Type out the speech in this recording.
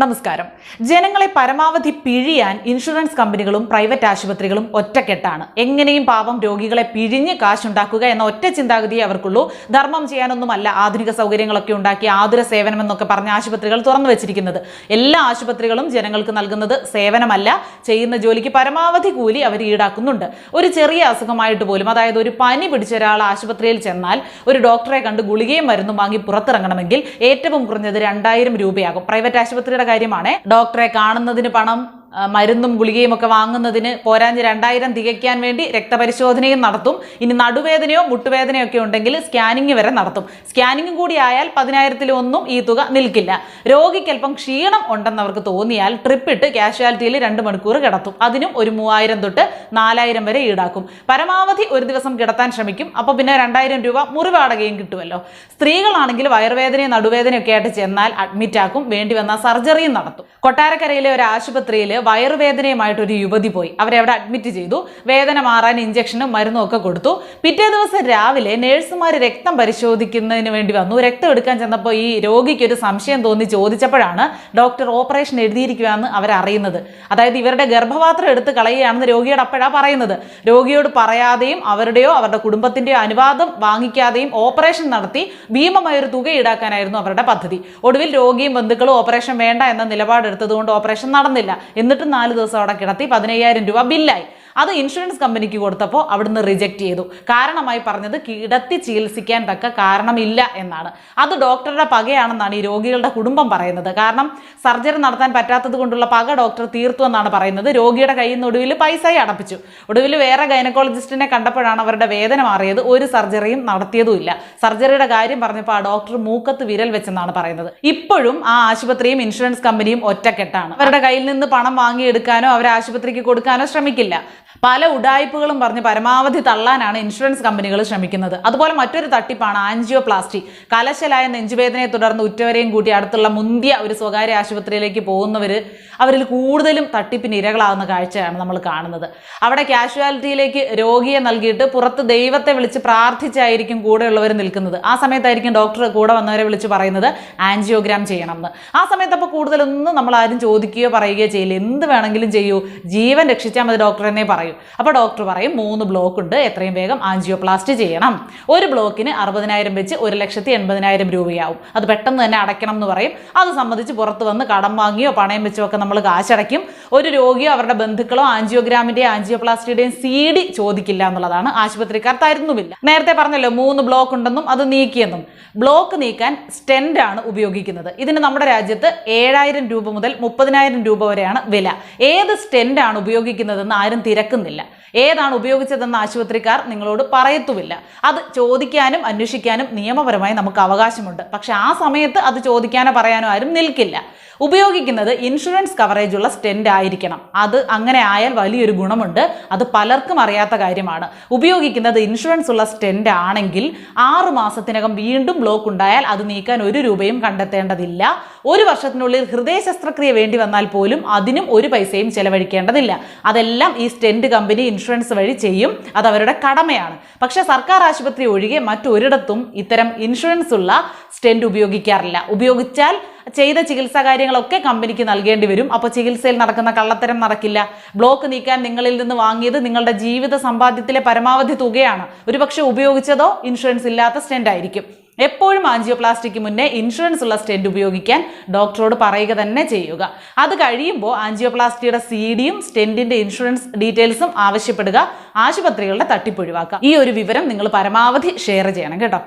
നമസ്കാരം. ജനങ്ങളെ പരമാവധി പിഴിയാൻ ഇൻഷുറൻസ് കമ്പനികളും പ്രൈവറ്റ് ആശുപത്രികളും ഒറ്റക്കെട്ടാണ്. എങ്ങനെയും പാവം രോഗികളെ പിഴിഞ്ഞ് കാശുണ്ടാക്കുക എന്ന ഒറ്റ ചിന്താഗതിയെ അവർക്കുള്ളൂ. ധർമ്മം ചെയ്യാനൊന്നുമല്ല ആധുനിക സൗകര്യങ്ങളൊക്കെ ഉണ്ടാക്കി ആതുര സേവനം എന്നൊക്കെ പറഞ്ഞ ആശുപത്രികൾ തുറന്നു വെച്ചിരിക്കുന്നത്. എല്ലാ ആശുപത്രികളും ജനങ്ങൾക്ക് നൽകുന്നത് സേവനമല്ല, ചെയ്യുന്ന ജോലിക്ക് പരമാവധി കൂലി അവർ ഈടാക്കുന്നുണ്ട്. ഒരു ചെറിയ അസുഖമായിട്ട് പോലും, അതായത് ഒരു പനി പിടിച്ച ഒരാൾ ആശുപത്രിയിൽ ചെന്നാൽ ഒരു ഡോക്ടറെ കണ്ട് ഗുളികയും മരുന്നും വാങ്ങി പുറത്തിറങ്ങണമെങ്കിൽ ഏറ്റവും കുറഞ്ഞത് 2000 രൂപയാകും. പ്രൈവറ്റ് ആശുപത്രിയുടെ കാര്യമാണ്. ഡോക്ടറെ കാണുന്നതിന് പണം, മരുന്നും ഗുളികയും ഒക്കെ വാങ്ങുന്നതിന് പോരാഞ്ഞ് 2000 തികയ്ക്കാൻ വേണ്ടി രക്തപരിശോധനയും നടത്തും. ഇനി നടുവേദനയോ മുട്ടുവേദനയോ ഒക്കെ ഉണ്ടെങ്കിൽ സ്കാനിങ് വരെ നടത്തും. സ്കാനിങ്ങും കൂടി ആയാൽ 10,000-ലൊന്നും ഈ തുക നിൽക്കില്ല. രോഗിക്ക് അല്പം ക്ഷീണം ഉണ്ടെന്നവർക്ക് തോന്നിയാൽ ട്രിപ്പിട്ട് കാഷ്വാലിറ്റിയിൽ 2 മണിക്കൂർ കിടത്തും. അതിനും ഒരു 3000 തൊട്ട് 4000 വരെ ഈടാക്കും. പരമാവധി ഒരു ദിവസം കിടത്താൻ ശ്രമിക്കും. അപ്പോൾ പിന്നെ 2000 രൂപ മുറിവാടകയും കിട്ടുമല്ലോ. സ്ത്രീകളാണെങ്കിൽ വയറുവേദനയും നടുവേദനയൊക്കെ ആയിട്ട് ചെന്നാൽ അഡ്മിറ്റ് ആക്കും. വേണ്ടി വന്ന സർജറിയും നടത്തും. കൊട്ടാരക്കരയിലെ ഒരു ആശുപത്രിയിൽ വയറുവേദനയുമായിട്ട് ഒരു യുവതി പോയി. അവരെ അവിടെ അഡ്മിറ്റ് ചെയ്തു. വേദന മാറാൻ ഇഞ്ചക്ഷനും മരുന്നും ഒക്കെ കൊടുത്തു. പിറ്റേ ദിവസം രാവിലെ നഴ്സുമാർ രക്തം പരിശോധിക്കുന്നതിന് വേണ്ടി വന്നു. രക്തം എടുക്കാൻ ചെന്നപ്പോൾ ഈ രോഗിക്ക് ഒരു സംശയം തോന്നി ചോദിച്ചപ്പോഴാണ് ഡോക്ടർ ഓപ്പറേഷൻ എഴുതിയിരിക്കുകയെന്ന് അവരറിയുന്നത്. അതായത് ഇവരുടെ ഗർഭപാത്രം എടുത്ത് കളയുകയാണെന്ന് രോഗിയോട് അപ്പോഴാണ് പറയുന്നത്. രോഗിയോട് പറയാതെയും അവരുടെയോ അവരുടെ കുടുംബത്തിന്റെയോ അനുവാദം വാങ്ങിക്കാതെയും ഓപ്പറേഷൻ നടത്തി ഭീമമായൊരു തുക ഈടാക്കാനായിരുന്നു അവരുടെ പദ്ധതി. ഒടുവിൽ രോഗിയും ബന്ധുക്കളും ഓപ്പറേഷൻ വേണ്ട എന്ന നിലപാടെടുത്തതുകൊണ്ട് ഓപ്പറേഷൻ നടന്നില്ല. എന്നിട്ടും 4 ദിവസം അവിടെ കിടത്തി 15000 രൂപ ബില്ലായി. അത് ഇൻഷുറൻസ് കമ്പനിക്ക് കൊടുത്തപ്പോൾ അവിടുന്ന് റിജക്റ്റ് ചെയ്തു. കാരണമായി പറഞ്ഞത് കിടത്തി ചികിത്സിക്കാൻ തക്ക കാരണമില്ല എന്നാണ്. അത് ഡോക്ടറുടെ പകയാണെന്നാണ് ഈ രോഗികളുടെ കുടുംബം പറയുന്നത്. കാരണം സർജറി നടത്താൻ പറ്റാത്തത് കൊണ്ടുള്ള പക ഡോക്ടർ തീർത്തു എന്നാണ് പറയുന്നത്. രോഗിയുടെ കയ്യിൽ നിന്ന് ഒടുവിൽ പൈസയും അടപ്പിച്ചു. ഒടുവിൽ വേറെ ഗൈനക്കോളജിസ്റ്റിനെ കണ്ടപ്പോഴാണ് അവരുടെ വേദന മാറിയത്. ഒരു സർജറിയും നടത്തിയതുമില്ല. സർജറിയുടെ കാര്യം പറഞ്ഞപ്പോൾ ആ ഡോക്ടർ മൂക്കത്ത് വിരൽ വെച്ചെന്നാണ് പറയുന്നത്. ഇപ്പോഴും ആ ആശുപത്രിയും ഇൻഷുറൻസ് കമ്പനിയും ഒറ്റക്കെട്ടാണ്. അവരുടെ കയ്യിൽ നിന്ന് പണം വാങ്ങിയെടുക്കാനോ അവരെ ആശുപത്രിക്ക് കൊടുക്കാനോ ശ്രമിക്കില്ല. പല ഉഡായിപ്പുകളും പറഞ്ഞ് പരമാവധി തള്ളാനാണ് ഇൻഷുറൻസ് കമ്പനികൾ ശ്രമിക്കുന്നത്. അതുപോലെ മറ്റൊരു തട്ടിപ്പാണ് ആൻജിയോപ്ലാസ്റ്റി. കലശലായ നെഞ്ചുവേദനയെ തുടർന്ന് ഉറ്റവരെയും കൂട്ടി അടുത്തുള്ള മുന്തിയ ഒരു സ്വകാര്യ ആശുപത്രിയിലേക്ക് അവരിൽ കൂടുതലും തട്ടിപ്പിന് ഇരകളാകുന്ന കാഴ്ചയാണ് നമ്മൾ കാണുന്നത്. അവിടെ കാഷ്വാലിറ്റിയിലേക്ക് രോഗിയെ നൽകിയിട്ട് പുറത്ത് ദൈവത്തെ വിളിച്ച് പ്രാർത്ഥിച്ചായിരിക്കും കൂടെയുള്ളവർ നിൽക്കുന്നത്. ആ സമയത്തായിരിക്കും ഡോക്ടർ കൂടെ വന്നവരെ വിളിച്ച് പറയുന്നത് ആൻജിയോഗ്രാം ചെയ്യണം എന്ന്. ആ സമയത്ത് അപ്പോൾ കൂടുതലൊന്നും നമ്മൾ ആരും ചോദിക്കുകയോ പറയുകയോ ചെയ്യില്ല. എന്ത് വേണമെങ്കിലും ചെയ്യൂ, ജീവൻ രക്ഷിച്ചാൽ മതി ഡോക്ടർ എന്നെ പറയും. അപ്പോൾ ഡോക്ടർ പറയും 3 ബ്ലോക്ക് ഉണ്ട്, എത്രയും വേഗം ആൻജിയോപ്ലാസ്റ്റി ചെയ്യണം. ഒരു ബ്ലോക്കിന് 60,000 വെച്ച് 1,80,000 രൂപയാവും. അത് പെട്ടെന്ന് തന്നെ അടയ്ക്കണം എന്ന് പറയും. അത് സംബന്ധിച്ച് പുറത്ത് വന്ന് കടം വാങ്ങിയോ പണയം വെച്ചോ ഒക്കെ നമ്മൾ കാശടയ്ക്കും. ഒരു രോഗിയോ അവരുടെ ബന്ധുക്കളോ ആൻജിയോഗ്രാമിന്റെയും ആൻജിയോപ്ലാസ്റ്റിയുടെയും CD ചോദിക്കില്ല എന്നുള്ളതാണ്. ആശുപത്രിക്കാർ തരുന്നുമില്ല. നേരത്തെ പറഞ്ഞല്ലോ 3 ബ്ലോക്ക് ഉണ്ടെന്നും അത് നീക്കിയെന്നും. ബ്ലോക്ക് നീക്കാൻ സ്റ്റെൻഡ് ആണ് ഉപയോഗിക്കുന്നത്. ഇതിന് നമ്മുടെ രാജ്യത്ത് 7,000 രൂപ മുതൽ 30,000 രൂപ വരെയാണ് വില. ഏത് സ്റ്റെൻഡ് ആണ് ഉപയോഗിക്കുന്നതെന്ന് ആരും തിരക്കുന്നില്ല. ഏതാണ് ഉപയോഗിച്ചതെന്ന് ആശുപത്രിക്കാർ നിങ്ങളോട് പറയത്തുമില്ല. അത് ചോദിക്കാനും അന്വേഷിക്കാനും നിയമപരമായി നമുക്ക് അവകാശമുണ്ട്. പക്ഷെ ആ സമയത്ത് അത് ചോദിക്കാനോ പറയാനോ ആരും നിൽക്കില്ല. ഉപയോഗിക്കുന്നത് ഇൻഷുറൻസ് കവറേജ് ഉള്ള സ്റ്റെൻഡ് ആയിരിക്കണം. അത് അങ്ങനെ ആയാൽ വലിയൊരു ഗുണമുണ്ട്. അത് പലർക്കും അറിയാത്ത കാര്യമാണ്. ഉപയോഗിക്കുന്നത് ഇൻഷുറൻസ് ഉള്ള സ്റ്റെൻഡ് ആണെങ്കിൽ 6 മാസത്തിനകം വീണ്ടും ബ്ലോക്ക് ഉണ്ടായാൽ അത് നീക്കാൻ 1 രൂപയും കണ്ടെത്തേണ്ടതില്ല. 1 വർഷത്തിനുള്ളിൽ ഹൃദയ ശസ്ത്രക്രിയ വേണ്ടി വന്നാൽ പോലും അതിനും 1 പൈസയും ചെലവഴിക്കേണ്ടതില്ല. അതെല്ലാം ഈ സ്റ്റെൻഡ് കമ്പനി ഇൻഷുറൻസ് വഴി ചെയ്യും. അത് അവരുടെ കടമയാണ്. പക്ഷെ സർക്കാർ ആശുപത്രി ഒഴികെ മറ്റൊരിടത്തും ഇത്തരം ഇൻഷുറൻസ് ഉള്ള സ്റ്റെൻഡ് ഉപയോഗിക്കാറില്ല. ഉപയോഗിച്ചാൽ ചെയ്ത ചികിത്സാ കാര്യങ്ങളൊക്കെ കമ്പനിക്ക് നൽകേണ്ടി വരും. അപ്പോൾ ചികിത്സയിൽ നടക്കുന്ന കള്ളത്തരം നടക്കില്ല. ബ്ലോക്ക് നീക്കാൻ നിങ്ങളിൽ നിന്ന് വാങ്ങിയത് നിങ്ങളുടെ ജീവിത സമ്പാദ്യത്തിലെ പരമാവധി തുകയാണ്. ഒരുപക്ഷെ ഉപയോഗിച്ചതോ ഇൻഷുറൻസ് ഇല്ലാത്ത സ്റ്റെൻഡ് ആയിരിക്കും. എപ്പോഴും ആൻജിയോപ്ലാസ്റ്റിക്ക് മുന്നേ ഇൻഷുറൻസ് ഉള്ള സ്റ്റെൻഡ് ഉപയോഗിക്കാൻ ഡോക്ടറോട് പറയുക തന്നെ ചെയ്യുക. അത് കഴിയുമ്പോൾ ആൻജിയോപ്ലാസ്റ്റിയുടെ CDയും സ്റ്റെൻഡിന്റെ ഇൻഷുറൻസ് ഡീറ്റെയിൽസും ആവശ്യപ്പെടുക. ആശുപത്രികളുടെ തട്ടിപ്പൊഴിവാക്കുക. ഈ ഒരു വിവരം നിങ്ങൾ പരമാവധി ഷെയർ ചെയ്യണം കേട്ടോ.